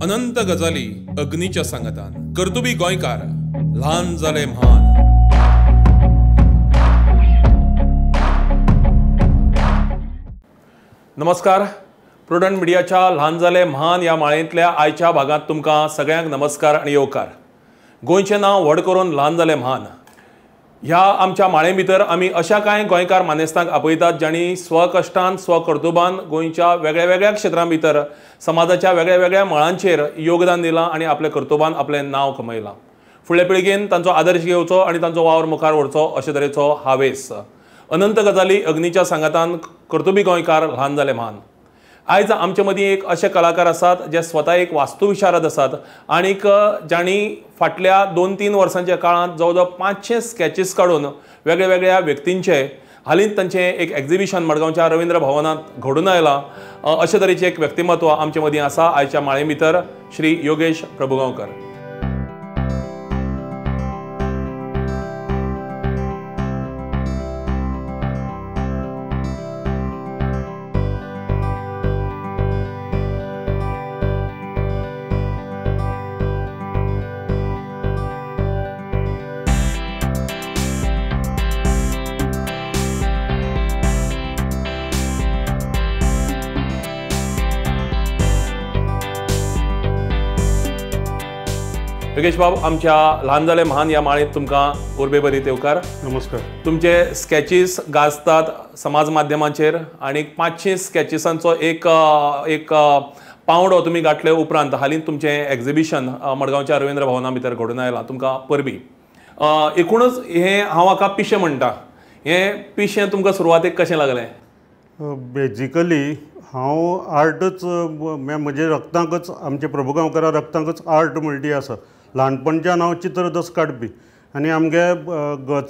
अनंत गजाली अग्नीच्या सांगतान कर्तुबी गोंयकार ल्हान जाले म्हान। नमस्कार, प्रुडंट मिडियाच्या ल्हान जाले म्हान या माळेंतल्या आयच्या भागात तुमकां सगळ्यांक नमस्कार आणि येवकार। गोंयचें नांव व्हड करून ल्हान जाले म्हान ह्या आमच्या माळे भितर आमी अशा कांय गोंयकार मानेस्तांक आपयतात जांणी स्वकश्टान स्वकर्तुबान गोंयच्या वेगळ्या वेगळ्या क्षेत्रां भितर समाजाच्या वेगळ्या वेगळ्या मळांचेर योगदान दिलां आणि आपल्या कर्तुबान आपलें नांव कमयलां। फुडले पिळगेन तांचो आदर्श घेवचो आणि तांचो वावर मुखार व्हरचो अशे तरेचो हावेस अनंत गजाली अग्नीच्या सांगतान कर्तुबी गोंयकार ल्हान जाले म्हान। आयज आमचे मदीं एक अशे कलाकार आसात जे स्वता एक वास्तुविशारद आसात आनीक जांणी फाटल्या 2-3 वर्सांच्या काळांत जवळ जवळ 500 स्केचीस काडून वेगळ्या वेगळ्या व्यक्तींचे हालींच तांचें एक एक्झिबिशन मडगांवच्या रवींद्र भवनांत घडून आयलां। अशे तरेचें एक व्यक्तिमत्व आमचे मदीं आसा आयच्या माळे भितर श्री योगेश प्रभुगांवकर। योगेश बाब, आमच्या ल्हान जाले म्हान या माळेंत तुमकां उर्बे बरी येवकार। नमस्कार। तुमचे स्केचीस गाजतात समाज माध्यमांचेर आणि 500 स्केचिसांचो एक पावंडो तुमी गाठले उपरांत हालींच तुमचें एक्झिबिशन मडगांवच्या रवींद्र भवना भितर घडून आयलां तुमकां परबी। एकूणच हें हांव हाका पिशें म्हणटा, हें पिशें तुमकां सुरवातेक कशें लागलें? बेजिकली हांव आर्टच म्हजे रक्तांकच आमचे प्रभुगांवकारा रक्तांकच आर्ट म्हणटी आसा। ल्हानपणच्यान हांव चित्रदस काडपी आनी आमगे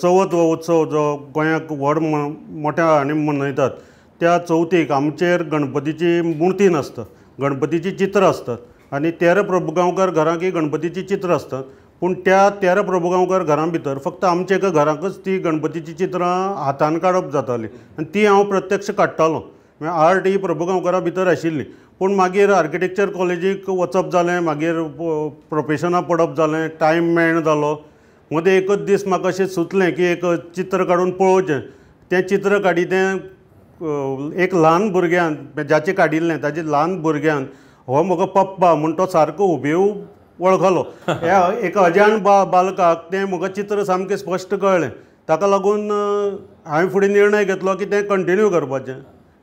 चवथ हो उत्सव जो गोंयाक व्हड मोठ्या आनी मनयतात त्या चवथीक आमचेर गणपतीची मुर्ती नासता, गणपतीची चित्र आसतात आनी 13 प्रभुगांवकार घरांकय गणपतीची चित्र आसतात। पूण त्या 13 प्रभुगांवकार घरां भितर फक्त आमच्या एका घराकच ती गणपतीची चित्रां हातान काडप जातालीं आनी ती हांव प्रत्यक्ष काडटालो। आर्ट ही प्रभुगांवकारा भितर आशिल्ली। पूण मागीर आर्किटेक्चर कॉलेजीक वचप जालें, मागीर प्रोफेशना पडप जालें, टायम मेळना जालो। मदें एकच दीस म्हाका अशें सुचलें की एक चित्र काडून पळोवचें। तें चित्र काडी तें एक ल्हान भुरग्यान जाचें काडिल्लें ताचे ल्हान भुरग्यान हो म्हजो पप्पा म्हूण तो सारको हुबेहूब वळखलो। ह्या एक अजाण बालकाक तें म्हजो चित्र सामकें स्पश्ट कळ्ळें। ताका लागून हांवें फुडें निर्णय घेतलो की तें कंटिन्यू करपाचें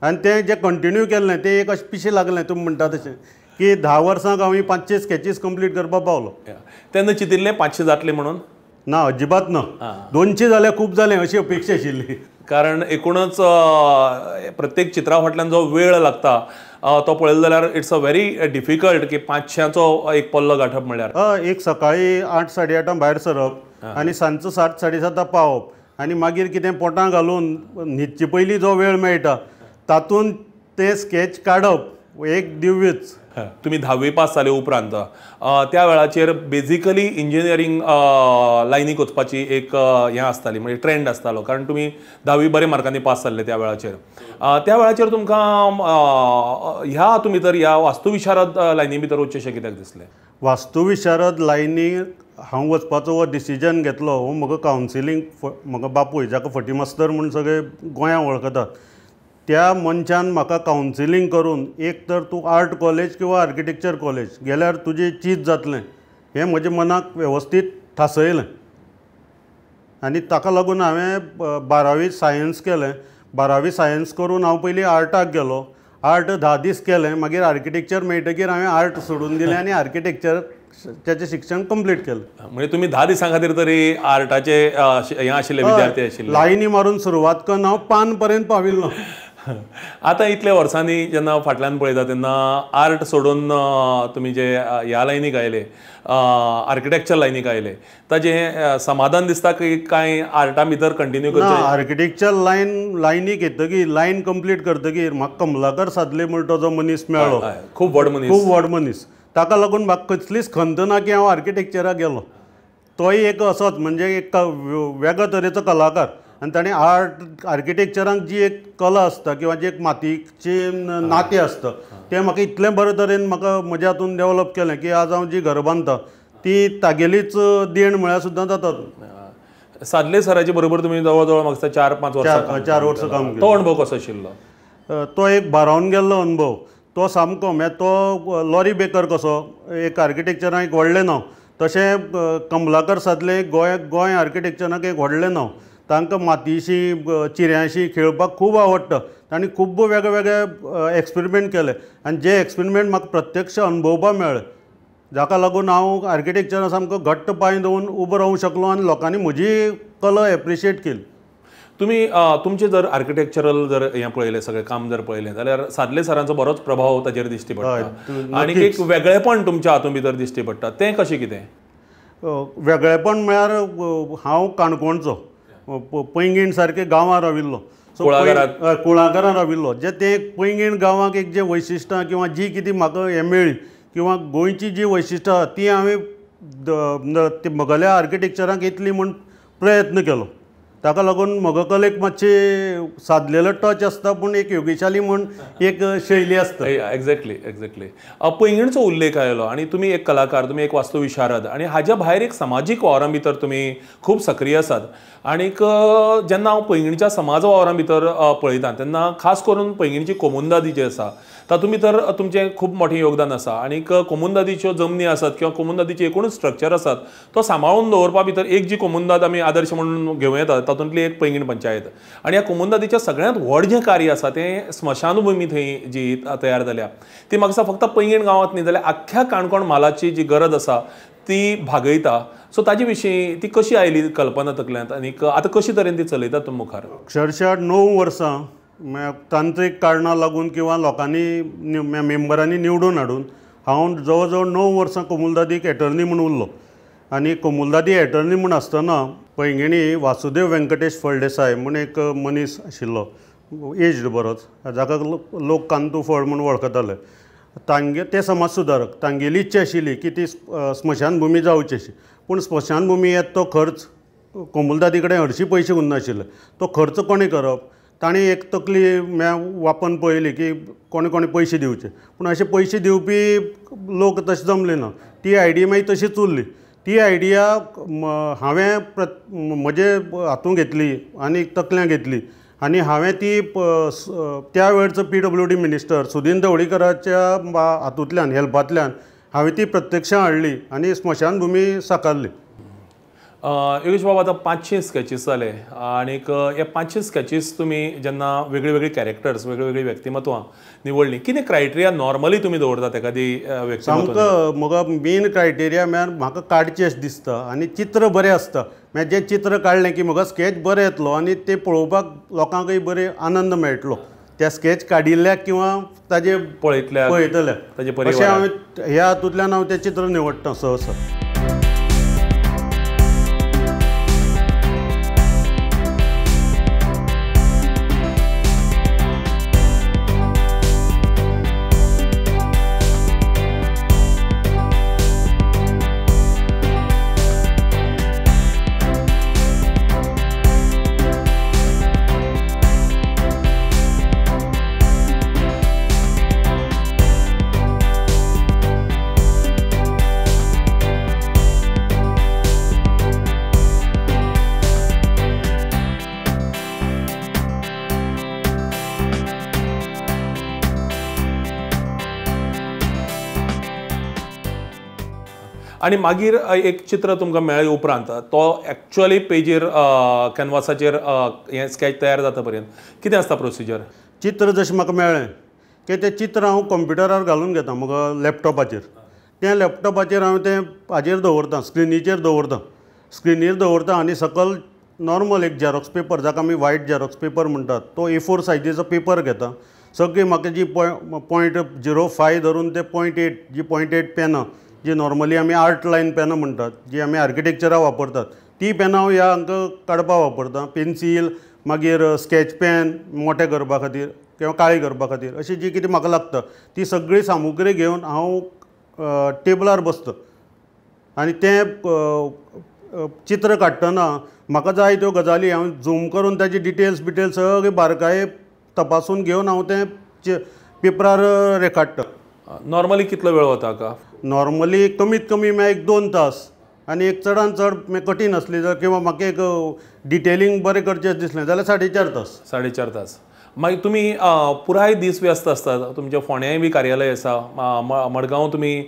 आनी तें जें कंटिन्यू केल्लें तें एक अशें पिशें लागलें तुमी म्हणटा तशें की 10 वर्सांक हांव 500 स्केचीस कंप्लीट करपाक पावलो। तेन्ना चिंतिल्लें 500 जातलें म्हणून? ना, अजिबात ना। 200 जाल्यार खूब जालें अशी अपेक्षा आशिल्ली। कारण एकूणच प्रत्येक चित्रा फाटल्यान जो वेळ लागता तो पळयलो जाल्यार इट्स अ व्हेरी डिफिकल्ट की 500चो एक पल्लो गाठप म्हणल्यार एक सकाळीं 8-8:30 भायर सरप आनी सांजचो 7-7:30 पावप आनी मागीर कितें पोटां घालून न्हिदचे पयलीं जो वेळ मेळटा तातूंत तें स्केच काडप एक दिव्यच। तुमी 10वी पास जाले उपरांत त्या वेळाचेर बेजिकली इंजिनियरींग लायनीक वचपाची एक हें आसताली, म्हणजे ट्रेंड आसतालो, कारण तुमी 10वी बरे मार्कांनी पास जाल्ले त्या वेळाचेर तुमकां ह्या हातूंत भितर ह्या वास्तुविशारद लायनी भितर वचचेशें कित्याक दिसलें? वास्तुविशारद लायनी हांव वचपाचो हो डिसिजन घेतलो हो म्हजो कावन्सिलींग म्हजो बापूय जाका फटी मास्तर म्हूण सगळे गोंयांत वळखतात त्या मनशान म्हाका कावन्सिलींग करून एक तर तूं आर्ट कॉलेज किंवा आर्किटेक्चर कॉलेज गेल्यार तुजें चीज जातलें हें म्हज्या मनाक वेवस्थीत ठासयलें आनी ताका लागून हांवें 12वी सायन्स केलें। 12वी सायन्स करून हांव पयलीं आर्टाक गेलो, आर्ट 10 दीस केलें, मागीर आर्किटेक्चर मेळटकीर हांवें आर्ट सोडून दिलें आनी आर्किटेक्चराचें शिक्षण कंप्लीट केलें। म्हणजे तुमी 10 दिसां खातीर तरी आर्टाचे हें आशिल्ले विद्यार्थी आशिल्ले? लायनी मारून सुरवात करून हांव पान पर्यंत पाविल्लो। आतां इतल्या वर्सांनी जेन्ना फाटल्यान पळयता तेन्ना आर्ट सोडून तुमी जे ह्या लायनीक आयले, आर्किटेक्चर लायनीक आयले, ताजें समाधान दिसता की कांय आर्टा भितर कंटिन्यू करचें? आर्किटेक्चर लायनीक येतकीर लायन कंप्लीट करतकीर म्हाका कमलाकर सादले म्हणटा तो जो मनीस मेळ्ळो, खूब व्हड मनीस। ताका लागून म्हाका कसलीच खंत ना की हांव आर्किटेक्चराक गेलो। तोय एक असोच म्हणजे एक वेगळ्या तरेचो कलाकार आनी ताणें आर्ट आर्किटेक्चरांक जी एक कला आसता किंवा जी एक मातयेची नातें आसता तें म्हाका इतलें बरे तरेन म्हाका म्हज्या हातून डेवलप केलें की आज हांव जी घरां बांदतां ती तागेलीच देण म्हळ्यार सुद्दां जाता। सादले सराचे बरोबर तुमी जवळ जवळ म्हाका 4-5 वर्सां 4 वर्सां काम केलें। तो अणभव कसो आशिल्लो? तो एक भारावन गेल्लो अनुभव तो सामको म्हणजे तो लॉरी बेकर कसो एक आर्किटेक्चराक एक व्हडलें नांव तशें कमलाकर सादले गोंय आर्किटेक्चराक एक व्हडलें नांव। तांकां मातयेशी चिऱ्यांशी खेळपाक खूब आवडटा। तांणी खूब वेगळे वेगळे एक्सपेरिमेंट केले आनी जे एक्सपेरिमेंट म्हाका प्रत्यक्ष अनुभवपाक मेळ्ळे जाका लागून हांव आर्किटेक्चरान सामको घट्ट पांय दवरून उबो रावूंक शकलो आनी लोकांनी म्हजी कला एप्रिशिएट केली। तुमी तुमचे जर आर्किटेक्चरल जर हें पळयलें सगळें काम जर पळयलें जाल्यार सादले सरांचो बरोच प्रभाव ताचेर दिश्टी पडटा आनी एक वेगळेपण तुमच्या हातूंत भितर दिश्टी पडटा तें कशें कितें? वेगळेपण म्हळ्यार हांव काणकोणचो पैंगीण सारके गांवां राविल्लो कुळागरांत राविल्लो जे ते पैंगीण गांवांक एक जे वैशिश्टां किंवा जी कितें म्हाका हें मेळ्ळी किंवा गोंयची जी वैशिश्टां आहा ती हांवें म्हगेल्या आर्किटेक्चराक येतली म्हूण प्रयत्न केलो। ताका लागून म्हगो कलेक मातशी सादलेलो टच आसता पूण एक योगेशाली म्हूण एक शैली आसता। एक्झॅक्टली पैंगीणचो उल्लेख आयलो आनी तुमी एक कलाकार तुमी एक वास्तुविशारद आनी हाज्या भायर एक समाजीक वावरां भितर तुमी खूब सक्रीय आसात। आनीक जेन्ना हांव पैंगीणच्या समाज वावरां भितर पळयतां तेन्ना खास करून पैंगीणची कोमुनदादी जी आसा तातूंत भितर तुमचें खूब मोठें योगदान आसा आनीक कोमुनदादीच्यो जमनी आसात किंवा कोमुनदादीचें एकूणच स्ट्रक्चर आसात तो सांबाळून दवरपा भितर एक जी कोमुनदाद आमी आदर्श म्हणून घेवं येता तातूंतली एक पैंगीण पंचायत आनी ह्या कोमुनदादीचें सगळ्यांत व्हड जें कार्य आसा तें स्मशानभुमी थंय जी तयार जाल्या ती म्हाका दिसता फक्त पैंगीण गांवांत न्ही जाल्यार आख्ख्या काणकोण म्हालाची जी गरज आसा ती भागयता। सो ताजे विशीं ती कशी आयली कल्पना तकल्यांत आनीक आतां कशे तरेन ती चलयतात तुमी मुखार? अक्षरशा 9 वर्सां तांत्रीक कारणां लागून किंवा लोकांनी मेंबरांनी निवडून हाडून हांव जवळ जवळ 9 वर्सां कोमुलदादीक एटर्नी म्हूण उरलो आनी कोमुलदादी एटर्नी म्हूण आसतना पैंगिणी वासुदेव व्यंकटेश फळदेसाय म्हूण एक मनीस आशिल्लो एज्ड बरोच जाका लोक कांतू फळ म्हूण वळखताले ते समाज सुदारक तांगेली इच्छा आशिल्ली की ती स्मशानभुमी जावची अशी पूण स्मशानभुमी येता तो खर्च कोमुलदादी कडेन हरशीं पयशे उरनाशिल्ले तो खर्च कोणें करप ताणी एक तकली वापन पळयली की कोणे पयशे दिवचे पूण अशे पयशे दिवपी लोक तशे जमले ना ती आयडिया मागीर तशीच उरली। ती आयडिया हांवें म्हजे हातूंत घेतली आनी तकल्यां घेतली आनी हांवें ती त्या वेळचो PWD मिनिस्टर सुदीन ढवळीकराच्या हातूंतल्यान हेल्पांतल्यान हांवें ती प्रत्यक्षां हाडली आनी स्मशानभुमी साकारली। योगेश बाबा आतां 500 स्केचीस जाले आनीक हे 500 स्केचीस तुमी जेन्ना वेगळी वेगळी कॅरेक्टर्स वेगळी वेगळी व्यक्तिमत्वां निवडलीं कितें क्रायटेरिया नॉर्मली तुमी दवरतात एखादी व्यक्तिमत्व? सामको म्हजो मेन क्रायटेरिया म्हळ्यार म्हाका काडचें अशें दिसता आनी चित्र बरें आसता म्हळ्यार जें चित्र काडलें की म्हाका स्केच बरें येतलो आनी तें पळोवपाक लोकांकय बरें आनंद मेळटलो त्या स्केच काडिल्ल्याक किंवा ताजे पळयतल्याक अशें हांवें ह्या हातूंतल्यान हांव तें चित्र निवडटां सहसा। आनी मागीर एक चित्र तुमकां मेळ्ळे उपरांत तो एक्चुअली पेजीर कॅनवासाचेर हें स्केच तयार जाता पर्यंत कितें आसता प्रोसिजर? चित्र जशें म्हाका मेळ्ळें की तें चित्र हांव कंप्युटरार घालून घेता म्हज्या लॅपटॉपाचेर त्या लॅपटॉपाचेर हांव तें हाजेर दवरतां स्क्रिनीर दवरतां आनी सकयल नॉर्मल एक झॅरॉक्स पेपर जाका आमी व्हायट झॅरॉक्स पेपर म्हणटात तो A4 सायजीचो पेपर घेता सगळी म्हाका जी .05 धरून ते .8 जी .8 पेनां जी नॉर्मली आमी आर्ट लायन पेनां म्हणटात जी आमी आर्किटेक्चराक वापरतात ती पेनां हांव ह्या हांकां काडपाक वापरतां पेन्सील मागीर स्केच पेन मोठे करपा खातीर किंवा काळी करपा खातीर अशी जी कितें म्हाका लागता ती सगळी सामुग्री घेवन हांव टेबलार बसतां आनी तें चित्र काडटना म्हाका जाय त्यो गजाली हांव झूम करून ताची डिटेल्स सगळे बारकाये तपासून घेवन हांव तें पेपरार रेखाडटा. नॉर्मली कितलो वेळ वता हाका? नॉर्मली कमीत कमी एक 2 तास आनी एक चडांत चड कठीण असली जाल्यार किंवा म्हाका एक डिटेलिंग बरें करचें दिसलें जाल्यार 4.5 तास. 4.5 तास. मागीर तुमी पुराय दीस व्यस्त आसतात. तुमचे फोंड्याय बी कार्यालय आसा, मडगांव तुमी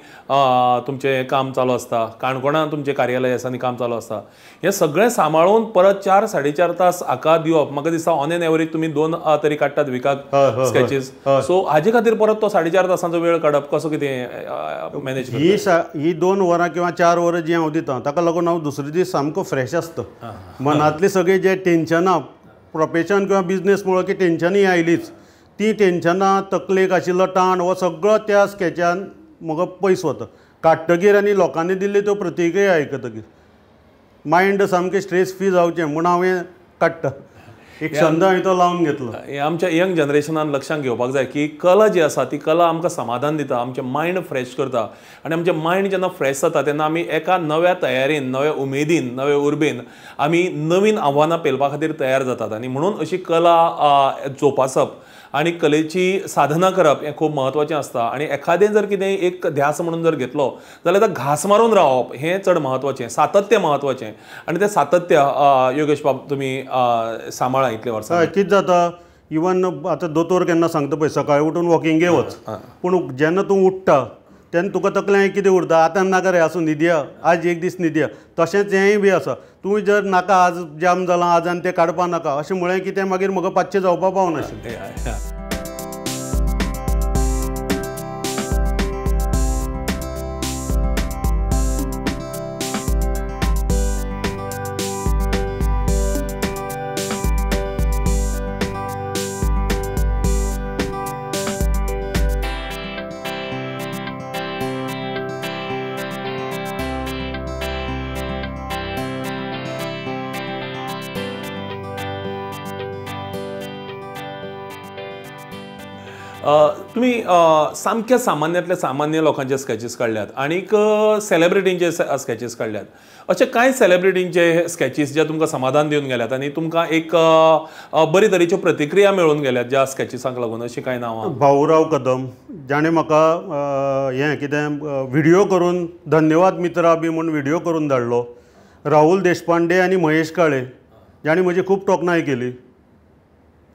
तुमचें काम चालू आसता, काणकोणां तुमचें कार्यालय आसा आनी काम चालू आसता. हें सगळें सांबाळून परत 4-4.5 तास हाका दिवप म्हाका दिसता ऑन एन एवरेज तुमी 2 तरी काडटात विकाक स्केचीस. सो हाजे खातीर परत तो 4.5 तासांचो वेळ काडप कसो कितें मॅनेज करता? ही 2 वरां किंवा 4 वरां जी हांव दितां ताका लागून हांव दुसरे दीस सामको फ्रेश आसता. मनांतली सगळी जे टेन्शनां प्रोफेशन किंवा बिजनेस मुळो की टेन्शनूय आयलीच, ती टेन्शनां तकलेक आशिल्लो ताण हो सगळो त्या स्केचान म्हाका पयस वता. काडटकीर आनी लोकांनी दिल्ली त्यो प्रतिक्रिया आयकतकीर मायंड सामकें स्ट्रेस फ्री जावचें म्हूण हांवें काडटा. एक छंद हांवें तो लावन घेतलो. हे आमच्या यंग जनरेशनान लक्षांत घेवपाक जाय की कला जी आसा ती कला आमकां समाधान दिता, आमचें मायंड फ्रेश करता. आनी आमचें मायंड जेन्ना फ्रेश जाता तेन्ना आमी एका नव्या तयारेन, नव्या उमेदीन, नव्या उर्बेन आमी नवीन आव्हानां पेलपा खातीर तयार जातात. आनी म्हणून अशी कला जोपासप आनी कलेची साधना करप हें खूब म्हत्वाचें आसता. आनी एखादें जर कितें एक ध्यास म्हणून जर घेतलो जाल्यार तो घास मारून रावप हें चड म्हत्वाचें, सातत्य म्हत्वाचें. आनी तें सातत्य योगेश बाब तुमी सांबाळा इतले वर्सां. हय, कितें जाता इवन आतां दोतोर केन्ना सांगता पळय सकाळीं उठून वॉकिंगे वच, पूण जेन्ना तूं उठ्ठा तेन्ना तुका तकलें कितें उरता, आतां नाका रे आसूं न्हिदया, आज एक दीस न्हिदया. तशेंच हेंय बी आसा. तूं जर नाका आज जाम जालां आज आनी तें काडपा नाका अशें म्हळें की तें मागीर म्हाका 5 जावपा पावनाशिल्लें. तुम्ही सामक्या सामान्यांतल्या सामान्य लोकांचे स्केचीस काडल्यात आनीक सेलिब्रिटींचे स्केचीस काडल्यात. अशे कांय सेलिब्रिटींचे स्केचीस जे तुमकां समाधान दिवन गेल्यात आनी तुमकां एक बरे तरेच्यो प्रतिक्रिया मेळून गेल्यात ज्या स्केचीसांक लागून, अशीं कांय नांवां? भाऊराव कदम जाणें म्हाका हें कितें व्हिडियो करून धन्यवाद मित्रा बी म्हूण व्हिडियो करून धाडलो. राहुल देशपांडे आनी महेश काळे जाणें म्हजी खूब तोखणाय केली.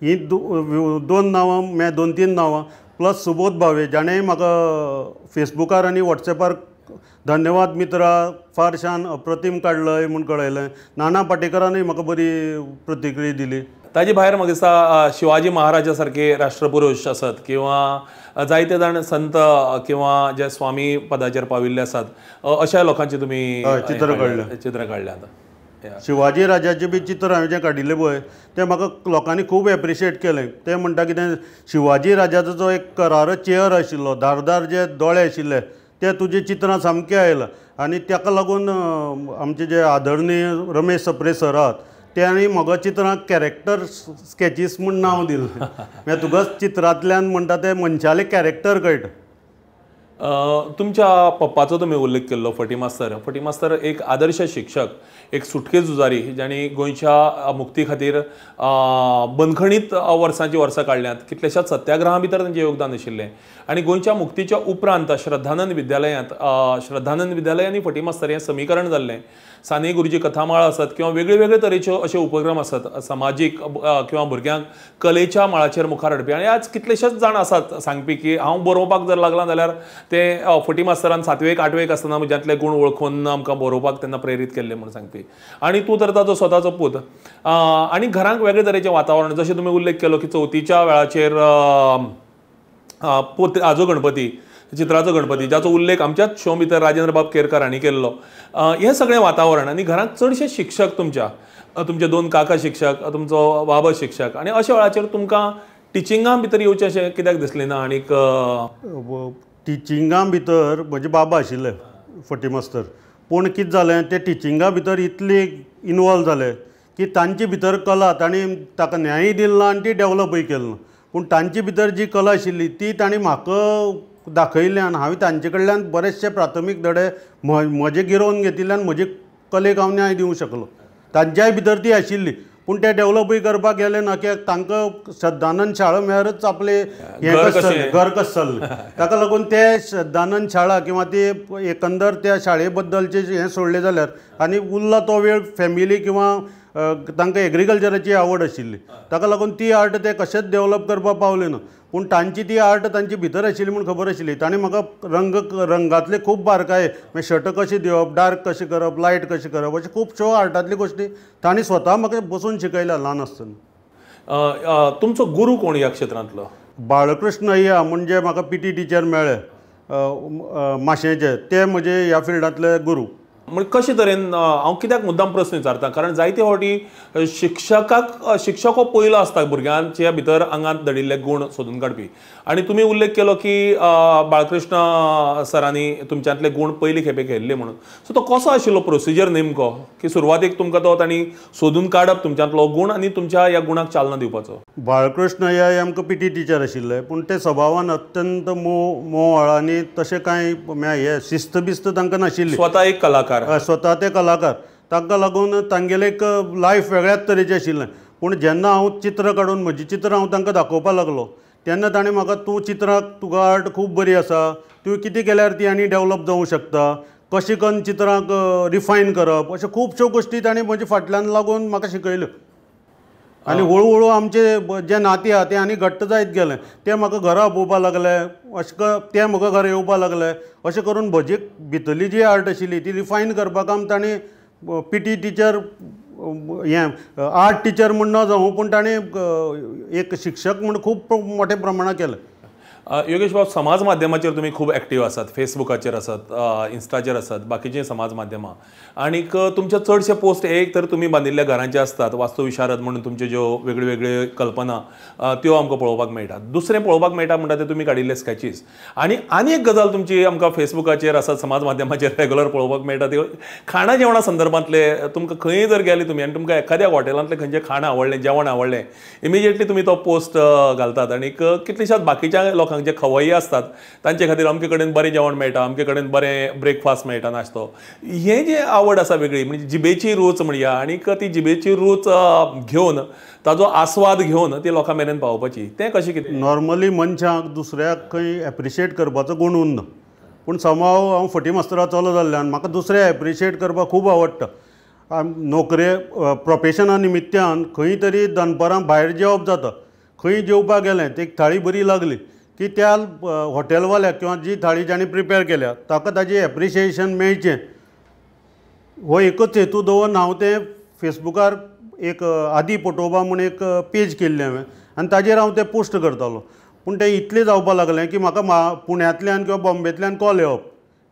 ही 2 नांवां 2-3 नांवां प्लस सुबोध भावे जाणें म्हाका फेसबुकार आनी वॉट्सॅपार धन्यवाद मित्रा फार छान अप्रतीम काडलय म्हूण कळयलें. नाना पाटेकरानूय म्हाका बरी प्रतिक्रिया दिली. ताजे भायर म्हाका दिसता शिवाजी महाराजा सारके राष्ट्रपुरुश आसात किंवा जायते जाण संत किंवा जे स्वामी पदाचेर पाविल्ले आसात अशा लोकांची तुमी चित्र काडल्यात. शिवाजी राजाचें बी चित्र हांवें जें काडिल्लें पळय तें म्हाका लोकांनी खूब एप्रिशिएट केलें. ते म्हणटा कितें शिवाजी राजाचो जो एक करार चेहर आशिल्लो, धारदार जे दोळे आशिल्ले ते तुजें चित्रां सामकें आयलां. आनी ताका लागून आमचे जे आदरणीय रमेश सप्रे सर आहात त्यांनी म्हाका चित्रांक कॅरेक्टर स्केचीस म्हूण नांव दिलें. मागीर तुका चित्रांतल्यान म्हणटा ते मनशाले कॅरेक्टर कळटा. तुमच्या पप्पाचो तुमी उल्लेख केल्लो फटी मास्तर. फटी मास्तर एक आदर्श शिक्षक, एक सुटके झुजारी जाणी गोंयच्या मुक्ती खातीर बंदखणीत वर्सां काडल्यात. कितल्याशाच सत्याग्रहां भितर तांचें योगदान आशिल्लें. आनी गोंयच्या मुक्तीच्या उपरांत श्रद्धानंद विद्यालयांनी फटी मास्तर हें समीकरण जाल्लें. साने गुरुजी कथामाळ आसात किंवा वेगळे तरेच्यो अशे उपक्रम आसात समाजीक किंवा भुरग्यांक कलेच्या माळाचेर मुखार हाडपी. आनी आज कितलेशेच जाण आसात सांगपी की हांव बरोवपाक जर लागलां जाल्यार ते फटी मास्तरान 7वेक 8वेक आसतना म्हज्यांतले गुण वळखून आमकां बरोवपाक तेन्ना प्रेरीत केल्लें म्हणून सांगपी. आनी तूं तर ताचो स्वताचो पूत. आनी घरांक वेगळे तरेचें वातावरण, जशें तुमी उल्लेख केलो की चवथीच्या वेळाचेर आजो गणपती, चित्राचो गणपती जाचो उल्लेख आमच्याच शो भितर राजेंद्र बाब केरकार हांणी केल्लो. हें सगळें वातावरण आनी घरांत चडशे शिक्षक तुमचे 2 काका शिक्षक, तुमचो बाबा शिक्षक, आनी अशा वेळाचेर तुमकां टिचिंगा भितर येवचें अशें कित्याक दिसलें ना? आनीक टिचिंगा भितर म्हजे बाबा आशिल्ले फटी मास्तर, पूण कितें जालें ते टिचिंगा भितर इतले इनवॉल्व जाले की तांचे भितर कला तांणी ताका न्याय दिलो ना आनी ती डेवलपय केली ना. पूण तांचे भितर जी कला आशिल्ली ती तांणी म्हाका दाखयली आनी हांवें तांचे कडल्यान बरेचशे प्राथमीक धडे म्हजे गिरोवन घेतिल्ले आनी म्हजी कलेक हांव न्याय दिवंक शकलो. तांच्याय भितर ती आशिल्ली, पूण ते डेव्हलपूय करपाक गेले ना, कित्याक तांकां श्रद्धानंद शाळा मेळरच आपले घर कशें चल्लें. ताका लागून ते श्रद्धानंद शाळा किंवा ती एकंदर त्या शाळे बद्दलचे हें सोडलें जाल्यार आनी उरला तो वेळ फॅमिली किंवा तांकां एग्रीकल्चराची आवड आशिल्ली, ताका लागून ती आर्ट ते कशेंच डेव्हलप करपाक पावले ना. पूण तांची ती आर्ट तांची भितर आशिल्ली म्हूण खबर आशिल्ली. तांणी म्हाका रंगातले खूब बारकाये, शर्ट कशी दिवप, डार्क कशें करप, लायट कशें करप, अशें खुबश्यो आर्टांतल्यो गोश्टी तांणी स्वता म्हाका बसून शिकयल्या ल्हान आसतना. तुमचो गुरू कोण ह्या क्षेत्रांतलो? बाळकृष्ण अय्या म्हणजे म्हाका पीटी टिचर मेळ्ळे माशेंचे, ते म्हजे ह्या फिल्डांतले गुरू. म्हणजे कशे तरेन हांव कित्याक मुद्दाम प्रस्न विचारता, कारण जायते फावटी शिक्षक हो पयलो आसता भुरग्यांच्या भितर आंगांत दडिल्ले गुण सोदून काडपी. आनी तुमी उल्लेख केलो की बाळकृष्ण सरांनी तुमच्यांतले गुण पयली खेपे घेतले म्हणून. सो तो कसो आशिल्लो प्रोसिजर नेमको, की सुरवातेक तुमकां तो तांणी सोदून काडप तुमच्यांतलो गुण आनी तुमच्या ह्या गुणाक चालना दिवपाचो? बाळकृष्ण अय्या हे आमकां पीटी टिचर आशिल्ले, पूण ते स्वभावान अत्यंत मोवाळ आनी तशें कांय हे शिस्त बिस्त तांकां नाशिल्ली. स्वता एक कलाकार, स्वता ते कलाकार, तांकां लागून तांगेलें एक लायफ वेगळ्याच तरेचें आशिल्लें. पूण जेन्ना हांव चित्र काडून म्हजी चित्रां हांव तांकां दाखोवपाक लागलो, तेन्ना ताणें म्हाका तूं चित्रां, तुका आर्ट खूब बरी आसा, तुवें कितें केल्यार ती आनी डेव्हलप जावंक शकता, कशें करून चित्रांक रिफायन करप, अश्यो खुबश्यो गोश्टी ताणें म्हजे फाटल्यान लागून म्हाका शिकयल्यो. आनी हळू आमचे जे नाते आहा ते आनी घट्ट जायत गेलें. ते म्हाका घरा आपोवपाक लागले, अशें ते म्हाका घरा येवपाक लागले. अशें करून म्हजी भितरली जी आर्ट आशिल्ली ती रिफायन करपाक ताणें पीटी टिचर हें आर्ट टिचर म्हूण न जावं, पूण ताणें एक शिक्षक म्हूण खूब मोठ्या प्रमाणात केलें. योगेश बाब, समाज माध्यमाचेर तुमी खूब एक्टीव आसात, फेसबुकाचेर आसात, इन्स्टाचेर आसात, बाकीचे समाज माध्यमां. आनीक तुमचे चडशे पोस्ट एक तर तुमी बांदिल्ल्या घरांचे आसतात, वास्तू विशारद म्हणून तुमच्यो ज्यो वेगळ्यो कल्पना त्यो आमकां पळोवपाक मेळटात. दुसरें पळोवपाक मेळटा म्हणटा ते तुमी काडिल्ले स्केचीस. आनी एक गजाल तुमची आमकां फेसबुकाचेर आसात, समाज माध्यमाचेर रेगुलर पळोवपाक मेळटा ती खाणा जेवणा संदर्भांतले. तुमकां खंय जर गेले तुमी आनी तुमकां एखाद्या हॉटेलांतलें खंयचें खाण आवडलें, जेवण आवडलें, इमिजिएटली तुमी तो पोस्ट घालतात. आनीक कितलेशाच बाकीच्या लोकांक जे खवय्ये असतात तांचे खातीर अमके कडेन बरें जेवण मेळटा, अमके कडेन बरें ब्रेकफास्ट मेळटा, नाश्तो. हे जे आवड आसा वेगळी, म्हणजे जिबेची रूच म्हणया, आनीक ती जिबेची रूच घेवन ताजो आस्वाद घेवन ती लोकां मेरेन पावोवपाची, तें कशें कितें? नॉर्मली मनशाक दुसऱ्याक खंय एप्रिशिएट करपाचो गुण उरना, पूण समाव हांव फटी मास्तरा चलो जाल्ल्यान म्हाका दुसऱ्या एप्रिशिएट करपाक खूब आवडटा. नोकरे प्रोफेशना निमित्यान खंय तरी दनपारां भायर जेवप जाता, खंय जेवपाक गेलें, ती थाळी बरी लागली की त्या हॉटेलवाल्याक किंवा जी थाळी जाणी प्रिपेर केल्या ताका ताजें एप्रिशिएशन मेळचें, हो एकच हेतू दवरून हांव तें फेसबुकार एक आदी पोटोबा म्हूण एक पेज केल्लें हांवें, आनी ताजेर हांव तें पोस्ट करतालो. पूण तें इतलें जावपाक लागलें की म्हाका पुण्यांतल्यान किंवा बॉम्बेंतल्यान कॉल येवप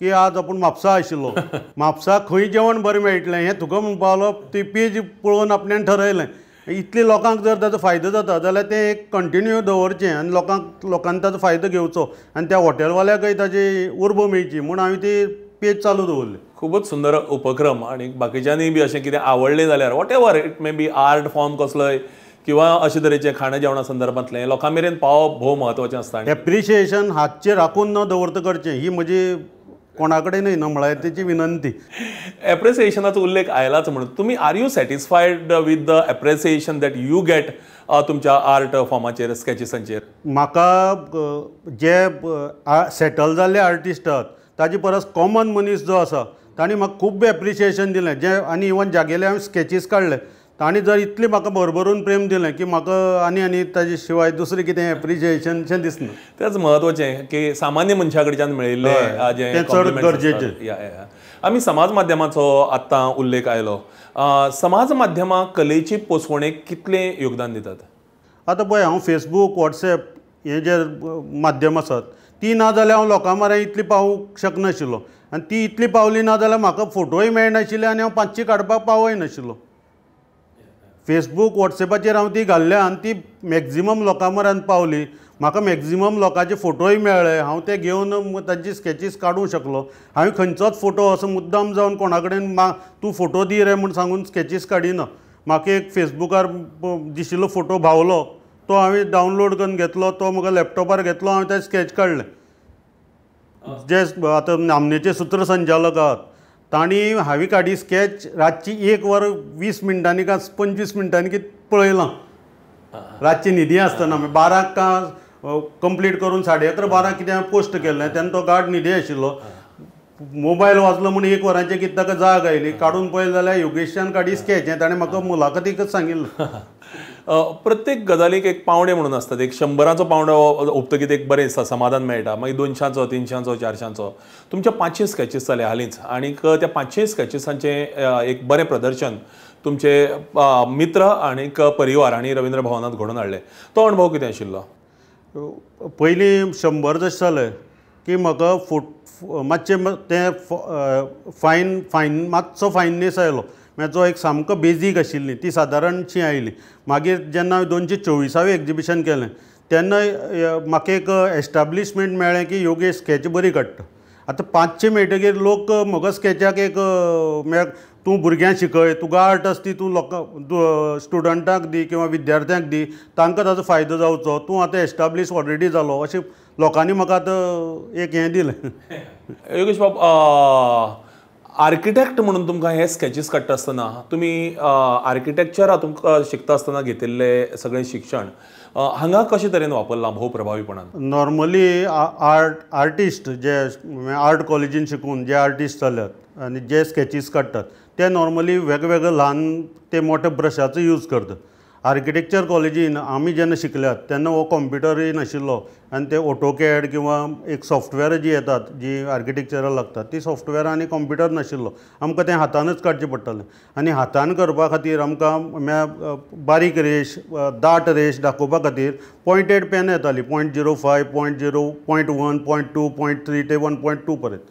की आज आपूण म्हापसा आशिल्लो, म्हापसा खंय जेवण बरें मेळटलें हें तुका म्हणपा लागलो. ती पेज पळोवन आपणें ठरयलें इतले लोकांक जर ताजो फायदो जाता जाल्यार तें एक कंटिन्यू दवरचें आनी लोकांनी ताजो फायदो घेवचो आनी त्या हॉटेलवाल्याकय ताजी उर्ब मेळची म्हूण हांवें ती पेज चालू दवरली. खूबच सुंदर उपक्रम. आनी बाकीच्यांनी बी अशें कितें आवडलें जाल्यार what ever it may be art form कसलोय किंवा अशे तरेचे खाणा जेवणा संदर्भांतलें लोकां मेरेन पावप भोव म्हत्वाचें आसता. एप्रिशिएशन हातचेर राखून न दवरता करचें ही म्हजी कोणा कडेनय नम्रतायेची विनंती. एप्रिसिएशनाचो उल्लेख आयलाच म्हणून तुमी are you satisfied with the appreciation that you get तुमच्या आर्ट फॉर्माचेर, स्केचिसांचेर? म्हाका जे सेटल जाल्ले आर्टिस्ट आहात ताजे परस कॉमन मनीस जो आसा तांणी म्हाका खूब एप्रिसिएशन दिलें. जे आनी इवन जागेले हांवें स्केचीस काडले तांणी जर इतलें म्हाका भरभरून प्रेम दिलें की म्हाका आनी ताजे शिवाय दुसरें कितें एप्रिसिएशनचें दिसना. तेच म्हत्वाचें की सामान्य मनशा कडच्यान मेळिल्लें जें चड गरजेचें. आमी समाज माध्यमाचो आत्तां उल्लेख आयलो. समाज माध्यमां कलेची पोसवणेक कितलें योगदान दितात? आतां पळय, हांव फेसबूक, वॉट्सॅप हे जे माध्यम आसात ती ना जाल्यार हांव लोकां म्हऱ्यान इतली पावूंक शकनाशिल्लो, आनी ती इतली पावली ना जाल्यार म्हाका फोटोय मेळनाशिल्ले आनी हांव 500 काडपाक पावय नाशिल्लो. फेसबूक, वॉट्सॅपाचेर हांव ती घाल्ल्या आनी ती मॅक्झिमम लोकां म्हऱ्यान पावली. म्हाका मॅक्झिमम लोकांचे फोटोय मेळ्ळे, हांव ते घेवन तांची स्केचीस काडूंक शकलो. हांवें खंयचोच फोटो असो मुद्दाम जावन कोणा कडेन तूं फोटो दी रे म्हूण सांगून स्केचीस काडिना. म्हाका एक फेसबुकार दिशिल्लो फोटो भावलो, तो हांवें डावनलोड करून घेतलो, तो म्हज्या लॅपटॉपार घेतलो, हांवें ते स्केच काडलें. जे आतां नामनेचे सूत्रसंचालक आहात तांणी हांवें काडी स्केच रातची 1 वर 20 मिनटांनी का 25 मिनटांनी कितें पळयलां रातची न्हिदी आसतना 12 का कंप्लीट करून 11:30 कितें पोस्ट केल्लें तेन्ना तो गार्ड न्हिदी आशिल्लो मोबायल वाजलो म्हणून 1 वरांचेर कितें ताका जाग आयली काडून पळयलें जाल्यार योगेशान काडी स्केच हें ताणें म्हाका मुलाखतीकच सांगिल्लें. प्रत्येक गजालीक एक पावणे म्हणून आसतात. एक 100चो पावंडो ओंपतकीत एक बरें समाधान मेळटा. मागीर 200चो 300चो 400चो तुमचे 500 स्केचीस जाले हालींच आनीक त्या 500 स्केचीसांचें एक बरें प्रदर्शन तुमचे मित्र आनीक परिवार आनी रवींद्र भवनांत घडोवन हाडले. तो अणभव कितें आशिल्लो? पयलीं 100 जशें जालें की म्हाका मातशें तें फायन मातसो फायननेस आयलो. जो एक सामको बेजीक आशिल्ली ती सादारणशी आयली. मागीर जेन्ना हांवें 224वें एक्झिबिशन केलें तेन्ना म्हाका एक एस्टाब्लिशमेंट मेळ्ळें की योगेश स्केच बरी काडटा. आतां 500 मेळटकीर लोक म्हज्या स्केचाक एक तूं भुरग्यांक शिकय तुका आर्ट आसा ती तूं स्टुडंटांक दी किंवा विद्यार्थ्यांक दी तांकां ताजो फायदो जावचो तूं आतां एस्टाब्लीश ऑलरेडी जालो अशें लोकांनी म्हाका आतां एक हें दिलें. योगेश बाब आर्किटेक्ट म्हणून तुमकां हे स्केचीस काडटा आसतना तुमी आर्किटेक्चरा तुमकां शिकता आसतना घेतिल्लें सगळें शिक्षण हांगा कशे तरेन वापरलां भोव प्रभावीपणान? नॉर्मली आर्टिस्ट जे आर्ट कॉलेजीन शिकून जे आर्टिस्ट जाल्यात आनी जे स्केचीस काडटात ते नॉर्मली वेगवेगळे ल्हान ते मोठे ब्रशाचो यूज करतात. आर्किटेक्चर कॉलेजीन आमी जेन्ना शिकल्यात तेन्ना हो कॉम्प्युटरूय नाशिल्लो आनी ते ऑटोकॅड किंवा एक सॉफ्टवॅर जी येतात जी आर्किटेक्चराक लागतात ती सॉफ्टवॅर आनी कॉम्प्युटर नाशिल्लो आमकां तें हातानच काडचें पडटालें. आनी हातान करपा खातीर आमकां बारीक रेश दाट रेश दाखोवपा खातीर पॉयंटेड पेन येताली 0.05 0.0 0.1 0.2 0.3 ते 1.2 पर्यंत.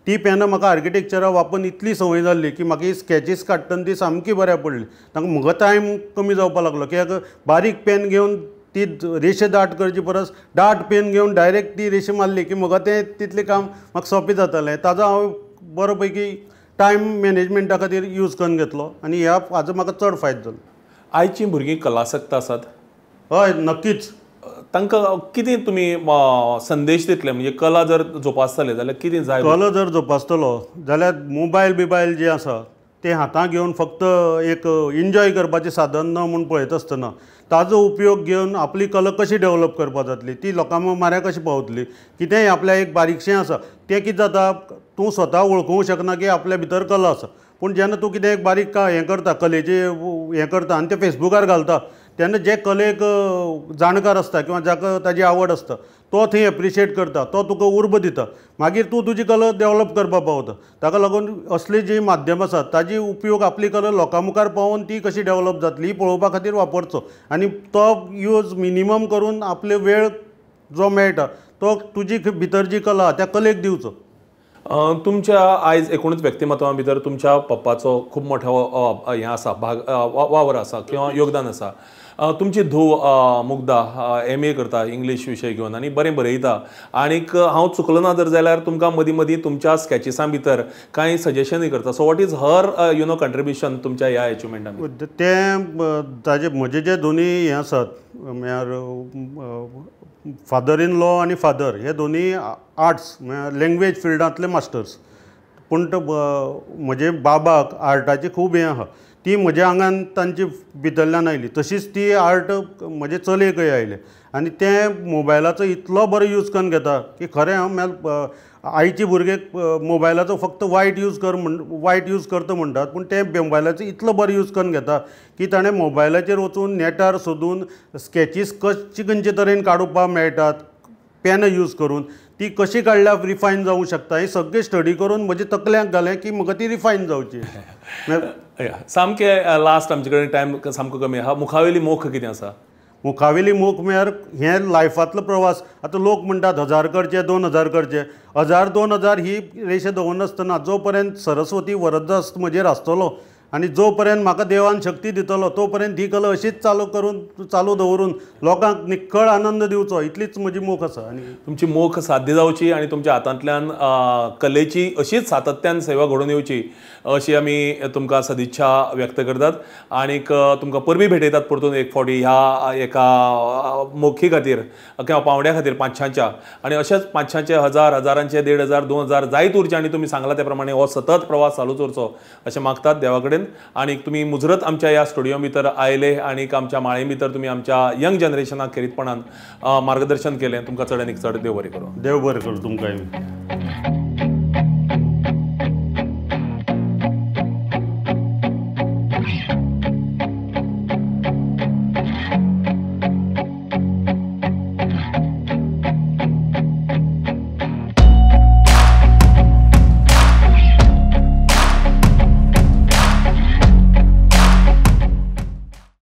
ती पेनां म्हाका आर्किटेक्चरा वापरून इतली संवय जाल्ली की म्हाका ही स्केचीस काडटना ती सामकी बऱ्या पडली. तांकां म्हजो टायम कमी जावपाक लागलो कित्याक बारीक पेन घेवन ती रेशे दाट करचे परस दाट पेन घेवन डायरेक्ट ती रेशे मारली की म्हाका तें तितलें काम म्हाका सोंपें जातालें. ताजो हांव बरो पैकी टायम मॅनेजमेंटा खातीर यूज करून घेतलो आनी ह्या हाजो म्हाका चड फायदो जालो. आयचीं भुरगीं कलासक्त आसात? हय नक्कीच. तांकां कितें तुमी संदेश दितले म्हणजे कला जर जोपासतले जाल्यार कितें जाय? कला जर जोपासतलो जाल्यार मोबायल जे आसा ते हातांत घेवन फक्त एक एन्जॉय करपाचें साधन ना म्हूण पळयत आसतना ताजो उपयोग घेवन आपली कला कशी डेवलप करपाक जातली ती लोकां म्हऱ्यान कशी पावतली. कितेंय आपल्या एक बारीकशें आसा तें कितें जाता तूं स्वता वळखूंक शकना की आपल्या भितर कला आसा पूण जेन्ना तूं कितें एक बारीक हें करता कलेचें हें करता आनी तें फेसबुकार घालता तेन्ना जे कलेक जाणकार आसता किंवा जाका ताजी आवड आसता तो थंय एप्रिशिएट करता तो तुका उर्बा दिता मागीर तूं तुजी कला डेवलप करपाक पावता. ताका लागून असली जी माध्यम आसात ताजी उपयोग आपली कला लोकां मुखार पावोवन ती कशी डेवलप जातली पळोवपा खातीर वापरचो आनी तो यूज मिनिमम करून आपले वेळ जो मेळटा तो तुजी भितर जी कला त्या कलेक दिवचो. तुमच्या आयज एकूणच व्यक्तिमत्वा भितर तुमच्या पप्पाचो खूब मोठो हें आसा वावर आसा किंवा योगदान आसा. तुमची धूव मुग्धा MA करता इंग्लीश विशय घेवन आनी बरें बरयता आनीक हांव चुकलो ना जर जाल्यार तुमकां मदीं मदीं तुमच्या स्केचिसां भितर कांय सजेशनूय करता. So what is her contribution तुमच्या ह्या एचिवमेंटान? तें ताजे म्हजे जे दोनी हें आसात म्हळ्यार फादर इन लॉ आनी फादर हे दोनी आर्ट्स म्हळ्यार लँग्वेज फिल्डांतले मास्टर्स पूण म्हजे बाबाक आर्टाची खूब हें आसा ती म्हज्या आंगान तांची भितरल्यान आयली तशीच ती आर्ट म्हजे चलयेकय आयले आनी ते मोबायलाचो इतलो बरो यूज करून घेता की खरें हांव आयची भुरगे मोबायलाचो फक्त वायट यूज करता म्हणटात पूण ते मोबायलाचो इतलो बरो यूज करून घेता की ताणें मोबायलाचेर वचून नेटार सोदून स्केचीस खंयचे तरेन काडपाक मेळटात पेनां यूज करून ती कशी काडल्यार रिफायन जावंक शकता ही सगळी स्टडी करून म्हज्या तकल्यांक घालें की म्हाका ती रिफायन जावची. सामकें लास्ट आमचे कडेन टायम सामको कमी आहा. मुखावेली मोख कितें आसा? मुखावेली मोख म्हळ्यार हें लायफांतलो प्रवास. आतां लोक म्हणटात 1000 करचे 2000 करचे 1000-2000 ही रेशे दवरनासतना जो पर्यंत सरस्वती वरदहस्त म्हजेर आसतलो आनी जो पर्यंत म्हाका देवान शक्ती दितलो तो पर्यंत ही कला अशीच चालू दवरून लोकांक निखळ आनंद दिवचो इतलीच म्हजी मोख आसा. आनी तुमची मोख साध्य जावची आणि तुमच्या हातांतल्यान कलेची अशीच सातत्यान सेवा घडून येवची अशी आमी तुमकां सदिच्छा व्यक्त करतात. आनीक तुमकां परबी भेटयतात परतून एक फावटी ह्या एका मोखी खातीर किंवा पावंड्या खातीर पांचशांच्या. आनी अशेंच पांचशांचे हजारांचे 1,500 2,000 जायत उरचे आनी तुमी सांगला त्या प्रमाणे हो सतत प्रवास चालूच उरचो अशें मागतात देवा कडेन. आनी तुमी मुजरत आमच्या ह्या स्टुडियो भितर आयले आनीक आमच्या माळे भितर तुमी आमच्या यंग जनरेशनाक खेरीतपणान मार्गदर्शन केलें. तुमकां चड आनीक चड देव बरें करूं. देव बरें करूं तुमकांय.